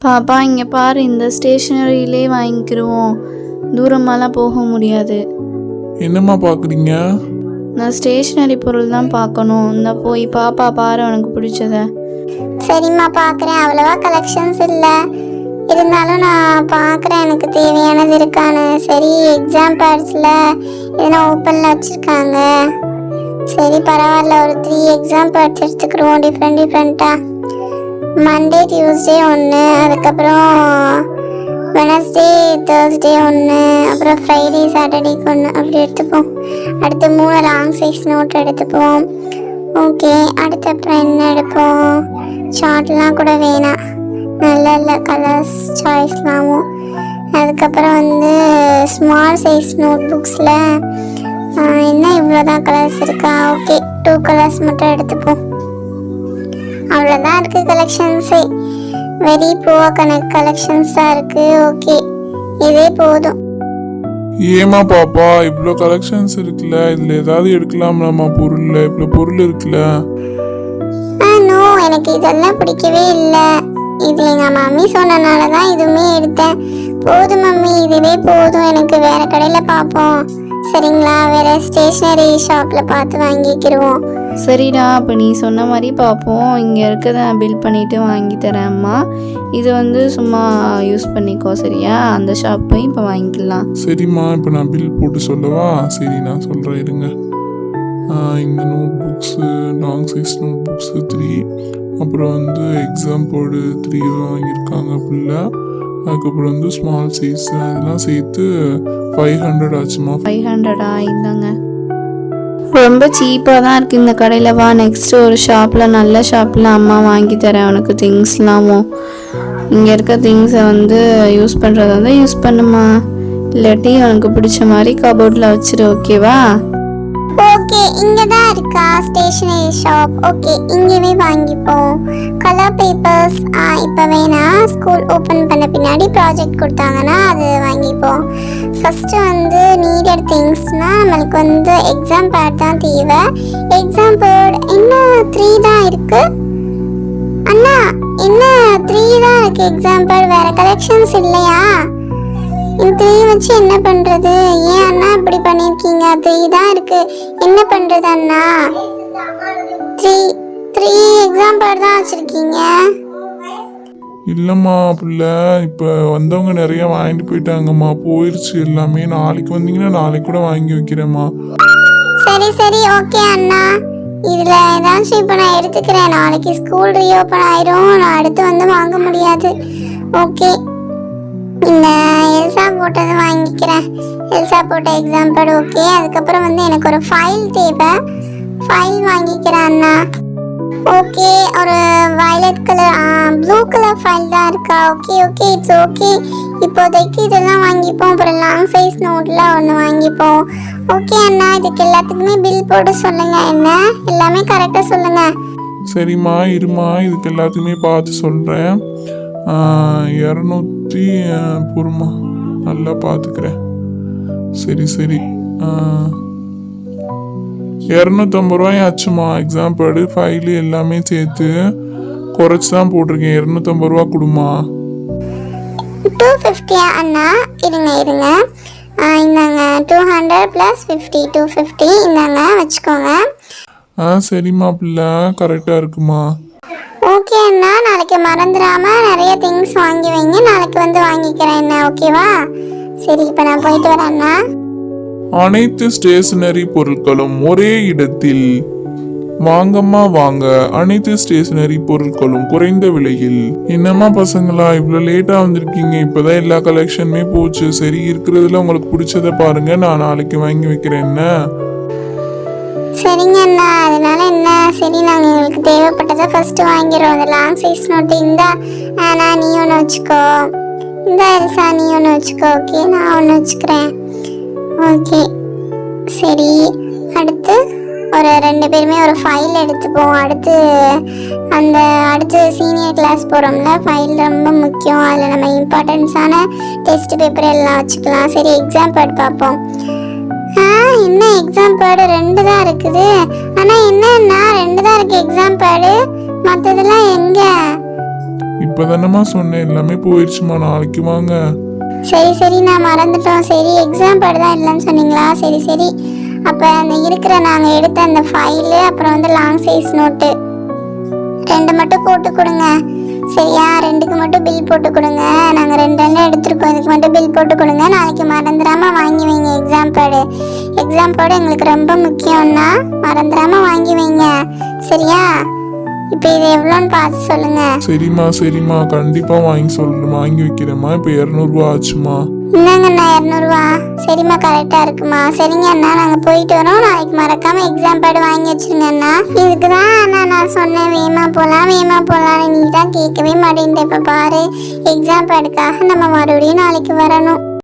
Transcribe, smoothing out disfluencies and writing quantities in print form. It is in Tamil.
பாப்பா இங்கே பாரு, இந்த ஸ்டேஷ்னரியிலே வாங்கிக்கிருவோம், தூரமாலாம் போக முடியாது. என்னம்மா பார்க்குறீங்க? நான் ஸ்டேஷ்னரி பொருள் தான் பார்க்கணும். இந்த போய் பாப்பா பாரு உனக்கு பிடிச்சத. சரிம்மா பார்க்குறேன். அவ்வளோவா கலெக்ஷன்ஸ் இல்லை, இருந்தாலும் நான் பார்க்குறேன் எனக்கு தேவையானது இருக்கான்னு. சரி, எக்ஸாம் பேட்ஸில் எதனா ஓப்பனில் வச்சுருக்காங்க. சரி பரவாயில்ல, ஒரு 3 எக்ஸாம் பேட்ஸ் எடுத்துக்கிறோம் டிஃப்ரெண்ட்டாக. மண்டே டியூஸ்டே ஒன்று, அதுக்கப்புறம் வெனஸ்டே தேர்ஸ்டே ஒன்று, அப்புறம் ஃப்ரைடே சாட்டர்டேக்கு ஒன்று, அப்படி எடுத்துப்போம். அடுத்து 3 லாங் சைஸ் நோட் எடுத்துப்போம். ஓகே, அடுத்து அப்புறம் என்ன எடுப்போம்? சார்ட்லாம் கூட வேணாம், நல்ல கலர்ஸ் சாய்ஸ்லாமும். அதுக்கப்புறம் ஸ்மால் சைஸ் நோட் புக்ஸில் என்ன இவ்வளோதான் கலர்ஸ் இருக்கா? ஓகே, 2 கலர்ஸ் மட்டும் எடுத்துப்போம். அவ்வளோதான் இருக்குது கலெக்ஷன்ஸே. வெரி புவர் கலெக்ஷன்ஸ் தான் இருக்குது. ஓகே, இதே போதும். ஏமா பாப்பா இவ்வளோ கலெக்ஷன்ஸ் இருக்குல்ல, இதில் ஏதாவது எடுக்கலாம்லாமா? பொருள் இவ்வளோ பொருள் இருக்குல்ல. நோ, எனக்கு இதெல்லாம் பிடிக்கவே இல்லை. இது எங்கள் மம்மி சொன்னனால தான் இதுவுமே எடுத்தேன். போதும் மம்மி, இதுவே போதும் எனக்கு. வேறு கடையில் பார்ப்போம் சரிங்களா? வேறு ஸ்டேஷ்னரி ஷாப்பில் பார்த்து வாங்கிக்கிடுவோம். சரிடா, அப்போ நீ சொன்ன மாதிரி பார்ப்போம். இங்கே இருக்கதை நான் பில் பண்ணிவிட்டு வாங்கி தரேன் அம்மா. இது சும்மா யூஸ் பண்ணிக்கோ சரியா? அந்த ஷாப் போய் இப்போ வாங்கிக்கலாம். சரிம்மா, இப்போ நான் பில் போட்டு சொல்லவா? சரி நான் சொல்கிறேன் இருங்க. இந்த notebooks, long size notebooks 3, அப்புறம் எக்ஸாம் போர்டு 3 வாங்கியிருக்காங்க பிள்ளை. அதுக்கப்புறம் ஸ்மால் சைஸ் அதெல்லாம் சேர்த்து 500 ஆச்சுமா. 500ஆ? இந்தாங்க, ரொம்ப சீப்பாக தான் இருக்குது இந்த கடையில். வா, நெக்ஸ்ட்டு ஒரு ஷாப்பில், நல்ல ஷாப்பில் அம்மா வாங்கி தரேன் உனக்கு திங்ஸ்லாமும். இங்கே இருக்க திங்ஸை யூஸ் பண்ணுறதா யூஸ் பண்ணுமா, இல்லாட்டி உனக்கு பிடிச்ச மாதிரி கபோர்டில் வச்சிரு. ஓகேவா? ஓகே, இங்கே தான் இருக்கா ஸ்டேஷனரி ஷாப்? ஓகே, இங்கேயே வாங்கிப்போம். கலர் பேப்பர்ஸ் இப்போ வேணாம், ஸ்கூல் ஓப்பன் பண்ண பின்னாடி ப்ராஜெக்ட் கொடுத்தாங்கன்னா அது வாங்கிப்போம். ஃபஸ்ட்டு நீடட் திங்ஸ்னால் நம்மளுக்கு எக்ஸாம் பேட் தான் தேவை. எக்ஸாம் பேட் என்ன 3 தான் இருக்குது அண்ணா? என்ன 3 தான் இருக்குது எக்ஸாம் பேட்? வேறு கலெக்ஷன்ஸ் இல்லையா? இந்த 3 வச்சு என்ன பண்ணுறது? ஏன் அண்ணா இப்படி பண்ணியிருக்கீங்க? 3 தான் இருக்குது, என்ன பண்ணுறது அண்ணா? 3 எக்ஸாம் பேட் தான் வச்சுருக்கீங்க. இல்லைம்மா பிள்ளை, இப்போ வந்தவங்க நிறைய வாங்கிட்டு போயிட்டாங்கம்மா, போயிடுச்சு எல்லாமே. நாளைக்கு வந்தீங்கன்னா நாளைக்கு கூட வாங்கி வைக்கிறேம்மா. சரி ஓகே அண்ணா, இதில் ஏதாச்சும் இப்போ நான் எடுத்துக்கிறேன். நாளைக்கு ஸ்கூல் ரீஓப்பன் ஆயிரும், நான் அடுத்து வாங்க முடியாது. ஓகே, இந்த எல்சா போட்டது வாங்கிக்கிறேன். எல்சா போட்ட எக்ஸாம் பேட். ஓகே, அதுக்கப்புறம் எனக்கு ஒரு ஃபைல் தேவை, ஃபைல் வாங்கிக்கிறேன் அண்ணா. ஓகே, ஒரு violet colour blue colour file தான் இருக்கா? Okay it's okay. இப்போதைக்கு இதெல்லாம் வாங்கிப்போம். அப்புறம் லாங் சைஸ் நோட்டில் ஒன்று வாங்கிப்போம். ஓகே அண்ணா, இதுக்கு எல்லாத்துக்குமே பில் போட்டு சொல்லுங்கள். என்ன எல்லாமே கரெக்டாக சொல்லுங்கள். சரிம்மா இருமா, இதுக்கு எல்லாத்தையுமே பார்த்து சொல்கிறேன். 200 பொறுமா, நல்லா பார்த்துக்கிறேன். சரி 250 ரூபாய் ஆச்சுமா. எக்ஸாம் பேடு ஃபைலு எல்லாமே சேர்த்து குறைச்சி தான் போட்டிருக்கேன். 250 ரூபா கொடுமா. 250 அண்ணா? இருங்க இந்தாங்க 200 + 50 250. இந்தாங்க வச்சுக்கோங்க. சரிம்மா பிள்ளை, கரெக்டாக இருக்குமா. ஓகே அண்ணா, நாளைக்கு மறந்துடாம நிறைய திங்ஸ் வாங்கி வைங்க. நாளைக்கு வாங்கிக்கிறேன் என்ன, ஓகேவா? சரி, இப்போ நான் போயிட்டு வரேன் அண்ணா. அனைத்து ஸ்டேஷனரி பொருட்களும் ஒரே இடத்தில் வாங்கம்மா வாங்க. அனைத்து ஸ்டேஷனரி பொருட்களும் குறைந்த விலையில். என்னம்மா பசங்களா இவ்வளோ லேட்டாக வந்திருக்கீங்க? இப்போதான் எல்லா கலெக்ஷனுமே போச்சு. சரி, இருக்கிறதுல உங்களுக்கு பிடிச்சதை பாருங்க, நான் நாளைக்கு வாங்கி வைக்கிறேன். என்ன? சரிங்க அண்ணா, அதனால என்ன? சரி, நாங்கள் எங்களுக்கு தேவைப்பட்டதை ஃபஸ்ட்டு வாங்கிடுறோம். அந்த லாங் சைஸ் நோட்டு இந்தா அண்ணா, நீ ஒன்று வச்சுக்கோ. இந்த எல்சா நீ ஒன்று வச்சுக்கோ. ஓகே, நான் ஒன்று வச்சுக்கிறேன். ஓகே சரி, அடுத்து ஒரு 2 பேருமே ஒரு ஃபைல் எடுத்துப்போம். அடுத்து சீனியர் கிளாஸ் போகிறோம்ல, ஃபைல் ரொம்ப முக்கியம். அதில் நம்ம இம்பார்ட்டன்ஸான டெஸ்ட் பேப்பர் எல்லாம் வச்சுக்கலாம். சரி, எக்ஸாம் பேட் பார்ப்போம். என்ன எக்ஸாம் பேடு 2 தான் இருக்குது? ஆனால் என்னன்னா 2 தான் இருக்குது எக்ஸாம் பேடு, மற்றதெல்லாம் எங்கே? இப்போ இப்பதானம்மா சொன்னேன், எல்லாமே போயிடுச்சுமா, நாளைக்கு வாங்க. சரி சரி, நான் மறந்துட்டோம். சரி, எக்ஸாம் பேட் தான் இல்லைன்னு சொன்னீங்களா? சரி சரி, அப்போ அந்த இருக்கிற நாங்கள் எடுத்த அந்த ஃபைலு, அப்புறம் வந்து லாங் சைஸ் நோட்டு 2 மட்டும் போட்டு கொடுங்க. சரியா? 2க்கு மட்டும் பில் போட்டு கொடுங்க. நாங்கள் 2 எடுத்துருக்கோம், இதுக்கு மட்டும் பில் போட்டு கொடுங்க. நாளைக்கு மறந்துடாம வாங்கி வைங்க எக்ஸாம் பேடு. எக்ஸாம் பேடு எங்களுக்கு ரொம்ப முக்கியம்னா மறந்துடாம வாங்கி வைங்க. சரியா? இப்போ இது எவ்வளோன்னு பார்த்து சொல்லுங்க. சரிம்மா, கண்டிப்பா வாங்கி வைக்கிறேம்மா. இப்போ 200 ரூபா ஆச்சுமா. இந்தாங்கண்ணா 200 ரூபா. சரிம்மா, கரெக்டாக இருக்குமா? சரிங்க அண்ணா, நாங்கள் போயிட்டு வரோம். நாளைக்கு மறக்காம எக்ஸாம் பேடு வாங்கி வச்சிருங்க அண்ணா. இதுக்கு தான் அண்ணா நான் சொன்னேன் வேமா போகலாம். நீ தான் கேட்கவே மாட்டேன்ட்டு. இப்போ பாரு, எக்ஸாம் பேடுக்காக நம்ம மறுபடியும் நாளைக்கு வரணும்.